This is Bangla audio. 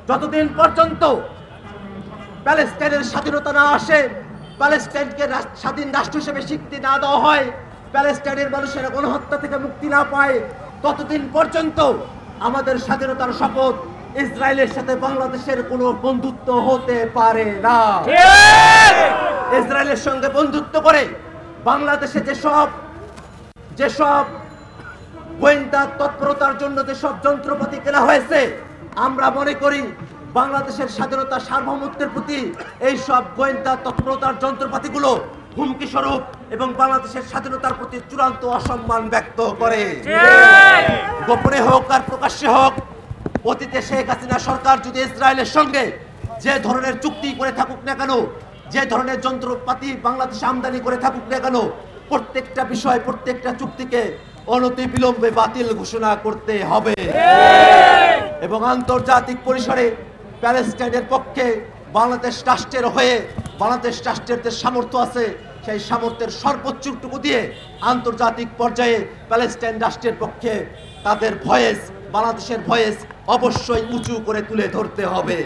যতদিন পর্যন্ত প্যালেস্টাইনের স্বাধীনতা না আসে, প্যালেস্টাইনকে স্বাধীন রাষ্ট্র হিসেবে স্বীকৃতি না দেওয়া হয়, প্যালেস্টাইনের মানুষেরা গণহত্যা থেকে মুক্তি না পায়, ততদিন পর্যন্ত আমাদের স্বাধীনতার শপথ ইসরায়েলের সাথে বাংলাদেশের কোনো বন্ধুত্ব হতে পারে না। ইসরায়েলের সঙ্গে বন্ধুত্ব করে বাংলাদেশে যেসব গোয়েন্দা তৎপরতার জন্য যেসব যন্ত্রপাতি কেনা হয়েছে, আমরা মনে করি বাংলাদেশের স্বাধীনতা সার্বভৌমত্বের প্রতি এই সব গোয়েন্দা তৎপরতার যন্ত্রপাতিগুলো হুমকি স্বরূপ এবং বাংলাদেশের স্বাধীনতার প্রতি চূড়ান্ত অসম্মান ব্যক্ত করে। গোপনে হোক আর প্রকাশ্যে হোক, অতীতে শেখ হাসিনা সরকার যদি ইসরায়েলের সঙ্গে যে ধরনের চুক্তি করে থাকুক না কেন, যে ধরনের যন্ত্রপাতি বাংলাদেশে আমদানি করে থাকুক না কেন, প্রত্যেকটা বিষয়, প্রত্যেকটা চুক্তিকে অনতিবিলম্বে বাতিল ঘোষণা করতে হবে এবং আন্তর্জাতিক পরিসরে প্যালেস্টাইনের পক্ষে বাংলাদেশ রাষ্ট্রের হয়ে, বাংলাদেশ রাষ্ট্রের যে সামর্থ্য আছে সেই সামর্থ্যের সর্বোচ্চটুকু দিয়ে আন্তর্জাতিক পর্যায়ে প্যালেস্টাইন রাষ্ট্রের পক্ষে তাদের ভয়েস, বাংলাদেশের ভয়েস অবশ্যই উঁচু করে তুলে ধরতে হবে।